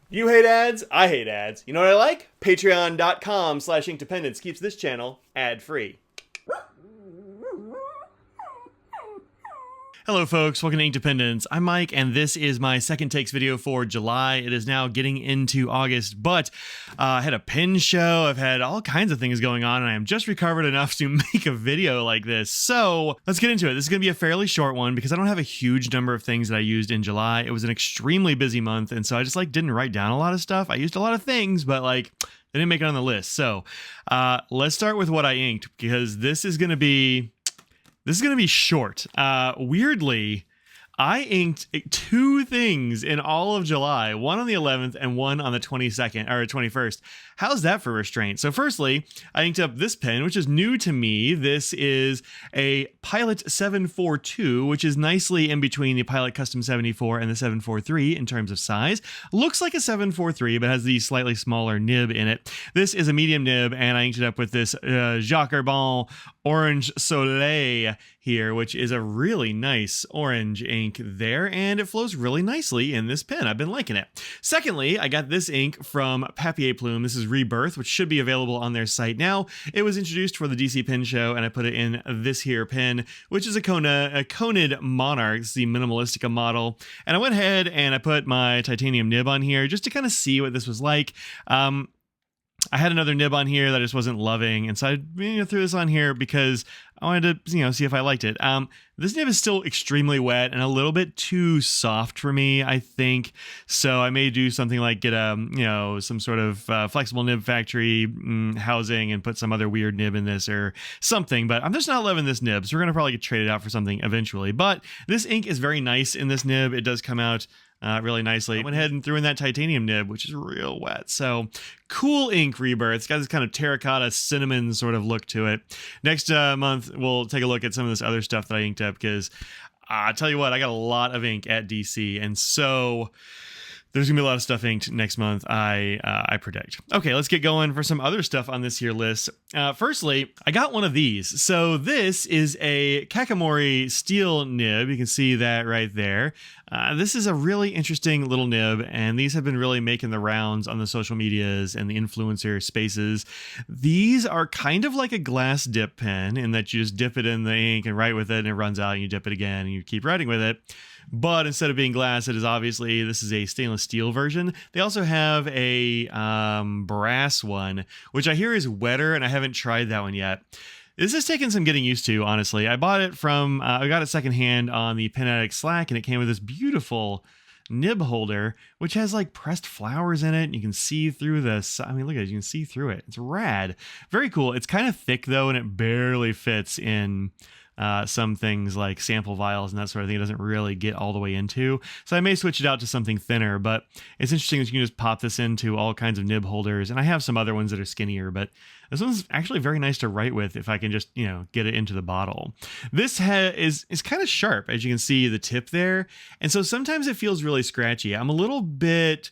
You hate ads? I hate ads. You know what I like? Patreon.com/inkdependence keeps this channel ad-free. Hello folks, welcome to Ink Dependence. I'm Mike, and this is my second takes video for July. It is now getting into August, but I had a pen show, I've had all kinds of things going on, and I am just recovered enough to make a video like this. So let's get into it. This is going to be a fairly short one because I don't have a huge number of things that I used in July. It was an extremely busy month, and so I just didn't write down a lot of stuff. I used a lot of things, but they didn't make it on the list. So let's start with what I inked, because this is going to be short. Weirdly, I inked two things in all of July, one on the 11th and one on the 22nd or 21st. How's that for restraint? So firstly, I inked up this pen, which is new to me. This is a Pilot 742, which is nicely in between the Pilot Custom 74 and the 743 in terms of size. Looks like a 743, but has the slightly smaller nib in it. This is a medium nib, and I inked it up with this Jacques Herbin Orange Soleil here, which is a really nice orange ink there, and it flows really nicely in this pen. I've been liking it. Secondly, I got this ink from Papier Plume. This is Rebirth, which should be available on their site now. It was introduced for the DC Pen Show, and I put it in this here pen, which is a Conid Monarch. It's the Minimalistica model. And I went ahead and I put my titanium nib on here just to kind of see what this was like. I had another nib on here that I just wasn't loving, and so I threw this on here because I wanted to, see if I liked it. This nib is still extremely wet and a little bit too soft for me, I think. So I may do something like get a, some sort of flexible nib factory housing and put some other weird nib in this or something. But I'm just not loving this nib, so we're gonna probably get traded out for something eventually. But this ink is very nice in this nib. It does come out really nicely. I went ahead and threw in that titanium nib, which is real wet. So cool ink, Rebirth. It's got this kind of terracotta cinnamon sort of look to it. Next month, we'll take a look at some of this other stuff that I inked up, because I'll tell you what, I got a lot of ink at DC, and so there's gonna be a lot of stuff inked next month, I predict. Okay, let's get going for some other stuff on this here list. Firstly, I got one of these. So this is a Kakimori Steel Nib. You can see that right there. This is a really interesting little nib, and these have been really making the rounds on the social medias and the influencer spaces. These are kind of like a glass dip pen in that you just dip it in the ink and write with it, and it runs out, and you dip it again, and you keep writing with it. But instead of being glass, this is a stainless steel version. They also have a brass one, which I hear is wetter, and I haven't tried that one yet. This has taken some getting used to, honestly. I bought it from, I got it secondhand on the penaddict Slack, and it came with this beautiful nib holder, which has pressed flowers in it, and you can see through this. I mean, look at it, you can see through it. It's rad. Very cool. It's kind of thick though, and it barely fits in some things like sample vials and that sort of thing. It doesn't really get all the way into. So I may switch it out to something thinner, but it's interesting that you can just pop this into all kinds of nib holders. And I have some other ones that are skinnier, but this one's actually very nice to write with if I can just, get it into the bottle. This is kind of sharp, as you can see the tip there. And so sometimes it feels really scratchy. I'm a little bit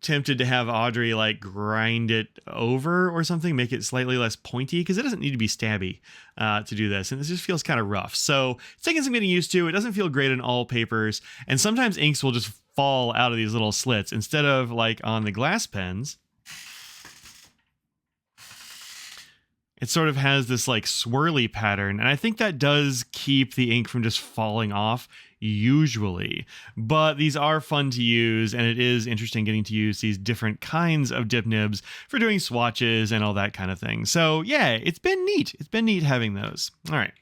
tempted to have Audrey grind it over or something, make it slightly less pointy, because it doesn't need to be stabby to do this, and this just feels kind of rough. So it's taking some getting used to. It doesn't feel great in all papers, and sometimes inks will just fall out of these little slits instead of on the glass pens. It sort of has this swirly pattern, and I think that does keep the ink from just falling off usually. But these are fun to use, and it is interesting getting to use these different kinds of dip nibs for doing swatches and all that kind of thing. So yeah, it's been neat. It's been neat having those. All right.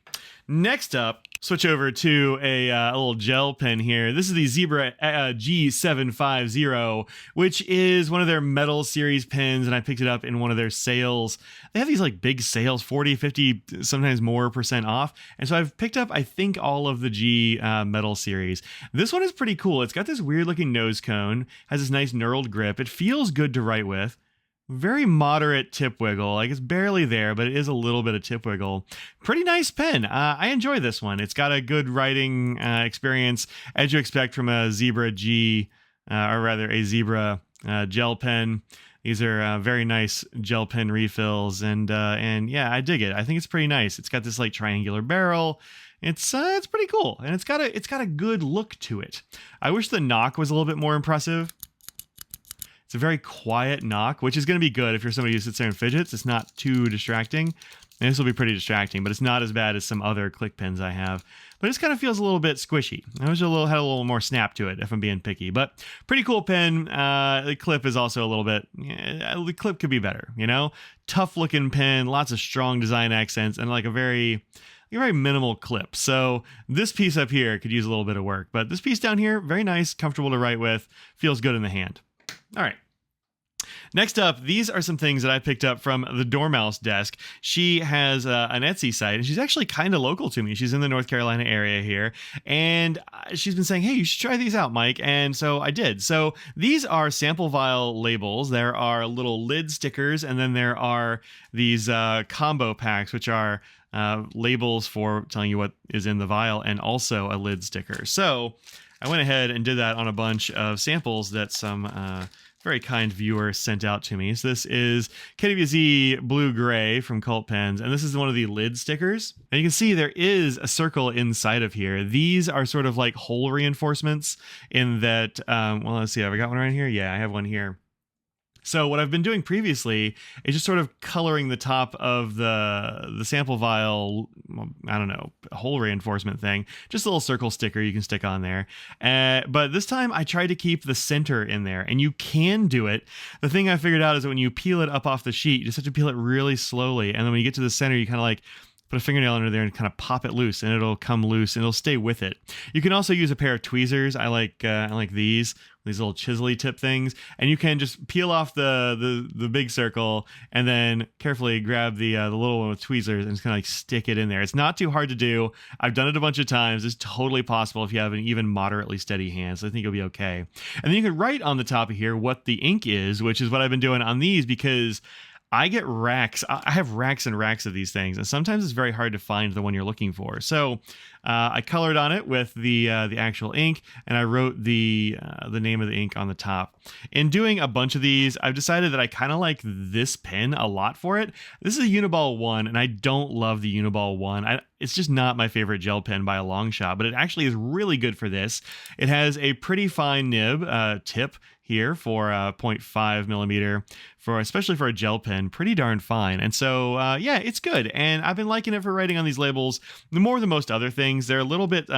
Next up, switch over to a little gel pen here. This is the Zebra G750, which is one of their metal series pens, and I picked it up in one of their sales. They have these big sales, 40, 50, sometimes more % off. And so I've picked up, I think, all of the G metal series. This one is pretty cool. It's got this weird looking nose cone, has this nice knurled grip. It feels good to write with. Very moderate tip wiggle. It's barely there, but it is a little bit of tip wiggle. Pretty nice pen. I enjoy this one. It's got a good writing experience, as you expect from a Zebra G, or rather a Zebra gel pen. These are very nice gel pen refills, and yeah, I dig it. I think it's pretty nice. It's got this triangular barrel. It's pretty cool, and it's got a good look to it. I wish the knock was a little bit more impressive. It's a very quiet knock, which is going to be good if you're somebody who sits there and fidgets. It's not too distracting. And this will be pretty distracting, but it's not as bad as some other click pens I have. But it just kind of feels a little bit squishy. I wish it had a little more snap to it, if I'm being picky. But pretty cool pen. The clip is also a little bit... the clip could be better, you know? Tough looking pen, lots of strong design accents, and like a very minimal clip. So this piece up here could use a little bit of work. But this piece down here, very nice, comfortable to write with, feels good in the hand. All right. Next up, these are some things that I picked up from the Dormouse desk. She has an Etsy site, and she's actually kind of local to me. She's in the North Carolina area here, and she's been saying, hey, you should try these out, Mike, and so I did. So these are sample vial labels. There are little lid stickers, and then there are these combo packs, which are labels for telling you what is in the vial, and also a lid sticker. So I went ahead and did that on a bunch of samples that some... very kind viewer sent out to me. So this is KWZ Blue Gray from Cult Pens, and this is one of the lid stickers. And you can see there is a circle inside of here. These are sort of like hole reinforcements in that, well, let's see, have I got one right here? Yeah, I have one here. So what I've been doing previously is just sort of coloring the top of the sample vial, I don't know, hole reinforcement thing. Just a little circle sticker you can stick on there. But this time I tried to keep the center in there, and you can do it. The thing I figured out is that when you peel it up off the sheet, you just have to peel it really slowly. And then when you get to the center, you kind of like put a fingernail under there and kind of pop it loose, and it'll come loose and it'll stay with it. You can also use a pair of tweezers. I like these little chisely tip things, and you can just peel off the big circle and then carefully grab the little one with tweezers and just kind of like stick it in there. It's not too hard to do. I've done it a bunch of times. It's totally possible if you have an even moderately steady hand, so I think you'll be okay. And then you can write on the top of here what the ink is, which is what I've been doing on these, because I get racks. I have racks and racks of these things, and sometimes it's very hard to find the one you're looking for. So I colored on it with the actual ink, and I wrote the name of the ink on the top. In doing a bunch of these, I've decided that I kind of like this pen a lot for it. This is a Uniball 1, and I don't love the Uniball 1. It's just not my favorite gel pen by a long shot, but it actually is really good for this. It has a pretty fine nib tip here for 0.5 millimeter, especially for a gel pen, pretty darn fine. And so yeah, it's good, and I've been liking it for writing on these labels more than most other things. They're a little bit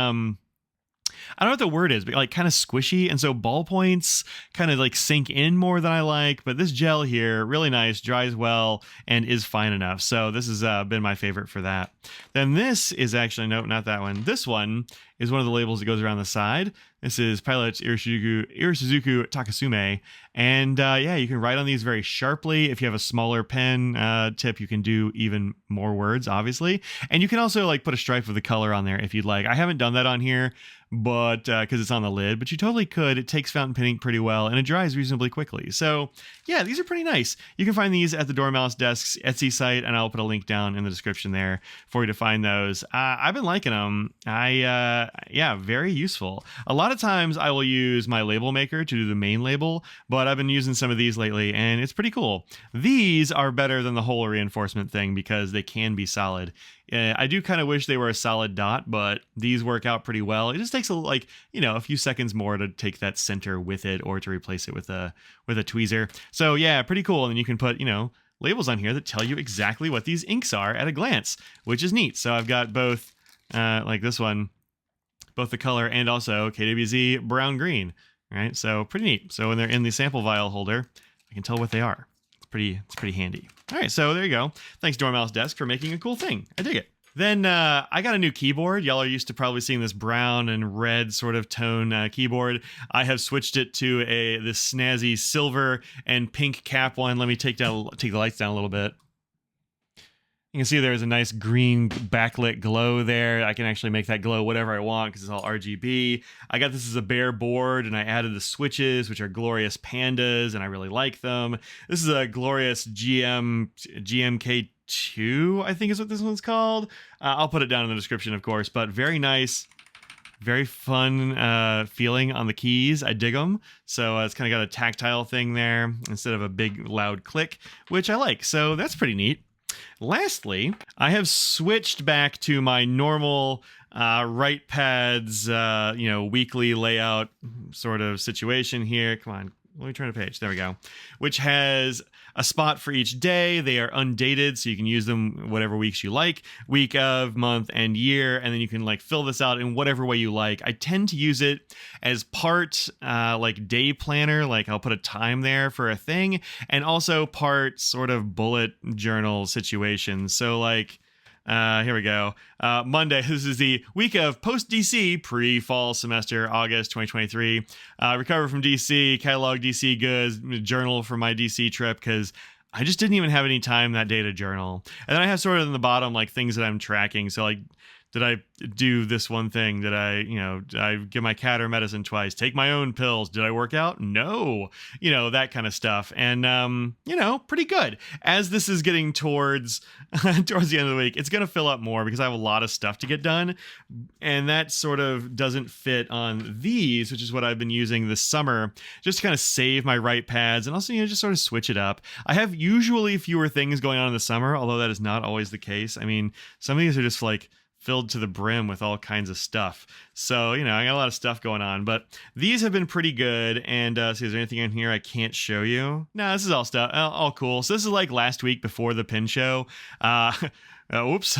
I don't know what the word is, but like kind of squishy, and so ballpoints kind of like sink in more than I like. But this gel here, really nice, dries well, and is fine enough. So this has been my favorite for that. Then this is actually, no, not that one. This one is one of the labels that goes around the side. This is Pilot Irisuzuku Takasume. And yeah, you can write on these very sharply. If you have a smaller pen tip, you can do even more words, obviously. And you can also like put a stripe of the color on there if you'd like. I haven't done that on here, but because it's on the lid, but you totally could. It takes fountain pen ink pretty well, and it dries reasonably quickly. So yeah, these are pretty nice. You can find these at the Dormouse Desk's Etsy site, and I'll put a link down in the description there for you to find those. I've been liking them. Yeah, very useful. A lot of times I will use my label maker to do the main label, but I've been using some of these lately, and it's pretty cool. These are better than the hole reinforcement thing because they can be solid. I do kind of wish they were a solid dot, but these work out pretty well. It just takes a few seconds more to take that center with it, or to replace it with a tweezer. So yeah, pretty cool. And then you can put labels on here that tell you exactly what these inks are at a glance, which is neat. So I've got both like this one, both the color and also KWZ brown green, right? So pretty neat. So when they're in the sample vial holder, I can tell what they are. It's pretty handy. All right, so there you go. Thanks Dormouse Desk for making a cool thing. I dig it. Then I got a new keyboard. Y'all are used to probably seeing this brown and red sort of tone keyboard. I have switched it to this snazzy silver and pink cap one. Let me take the lights down a little bit. You can see there's a nice green backlit glow there. I can actually make that glow whatever I want because it's all RGB. I got this as a bare board, and I added the switches, which are Glorious Pandas, and I really like them. This is a Glorious GMK2, I think is what this one's called. I'll put it down in the description, of course, but very nice. Very fun feeling on the keys. I dig them. So it's kind of got a tactile thing there instead of a big loud click, which I like. So that's pretty neat. Lastly, I have switched back to my normal WritePads, weekly layout sort of situation here. Come on, let me turn a page. There we go. Which has a spot for each day. They are undated, so you can use them whatever weeks you like, week of, month, and year, and then you can like fill this out in whatever way you like. I tend to use it as part like day planner, like I'll put a time there for a thing, and also part sort of bullet journal situation. So like, here we go. Monday, this is the week of post-DC, pre-fall semester, August 2023. Recover from DC, catalog DC goods, journal for my DC trip, because I just didn't even have any time that day to journal. And then I have sort of in the bottom, like things that I'm tracking. So like, did I do this one thing? Did I give my cat her medicine twice? Take my own pills? Did I work out? No. That kind of stuff. And, pretty good. As this is getting towards the end of the week, it's going to fill up more because I have a lot of stuff to get done. And that sort of doesn't fit on these, which is what I've been using this summer, just to kind of save my right pads and also, just sort of switch it up. I have usually fewer things going on in the summer, although that is not always the case. I mean, some of these are just like filled to the brim with all kinds of stuff. So, I got a lot of stuff going on, but these have been pretty good. And so is there anything in here I can't show you? No, this is all stuff, all cool. So this is like last week before the pin show. Oops.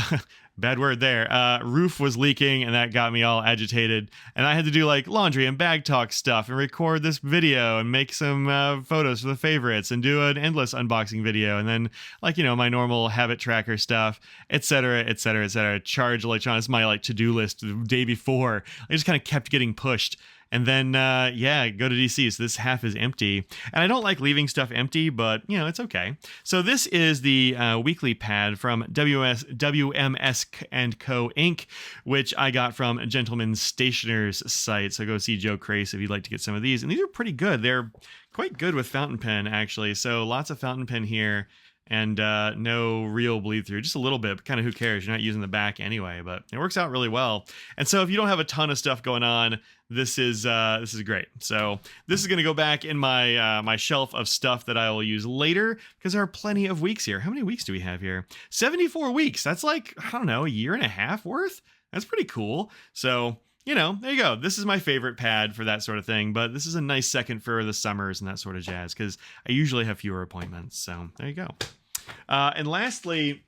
Bad word there. Roof was leaking and that got me all agitated. And I had to do like laundry and bag talk stuff and record this video and make some photos for the favorites and do an endless unboxing video. And then like, my normal habit tracker stuff, etc., etc., etc. Charge electronics, my like to-do list the day before. I just kind of kept getting pushed. And then, go to DC. So this half is empty. And I don't like leaving stuff empty, but, it's okay. So this is the weekly pad from WMS Co. Inc., which I got from Gentleman's Stationer's site. So go see Joe Crace if you'd like to get some of these. And these are pretty good. They're quite good with fountain pen, actually. So lots of fountain pen here. And no real bleed through, just a little bit, but kind of who cares? You're not using the back anyway, but it works out really well. And so if you don't have a ton of stuff going on, this is great. So this is going to go back in my my shelf of stuff that I will use later because there are plenty of weeks here. How many weeks do we have here? 74 weeks. That's like, I don't know, a year and a half worth. That's pretty cool. So there you go. This is my favorite pad for that sort of thing, but this is a nice second for the summers and that sort of jazz because I usually have fewer appointments. So there you go. And lastly,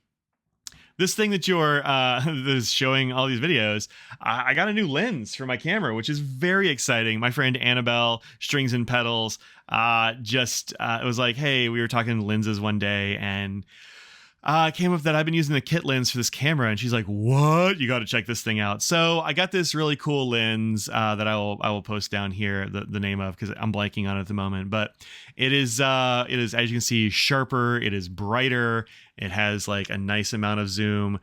this thing that that is showing all these videos, I got a new lens for my camera, which is very exciting. My friend Annabelle, Strings and Pedals, it was like, hey, we were talking lenses one day and came up that I've been using the kit lens for this camera, and she's like, what? You got to check this thing out. So I got this really cool lens that I will post down here the name of because I'm blanking on it at the moment. But it is as you can see, sharper. It is brighter. It has like a nice amount of zoom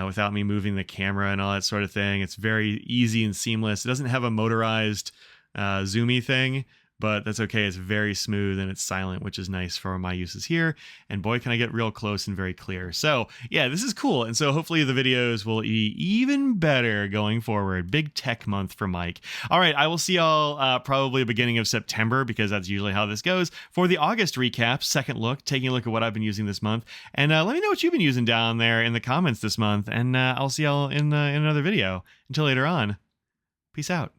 without me moving the camera and all that sort of thing. It's very easy and seamless. It doesn't have a motorized zoomy thing, but that's okay. It's very smooth and it's silent, which is nice for my uses here. And boy, can I get real close and very clear. So yeah, this is cool. And so hopefully the videos will be even better going forward. Big tech month for Mike. All right, I will see y'all probably beginning of September because that's usually how this goes. For the August recap, second look, taking a look at what I've been using this month. And let me know what you've been using down there in the comments this month. And I'll see y'all in another video. Until later on, peace out.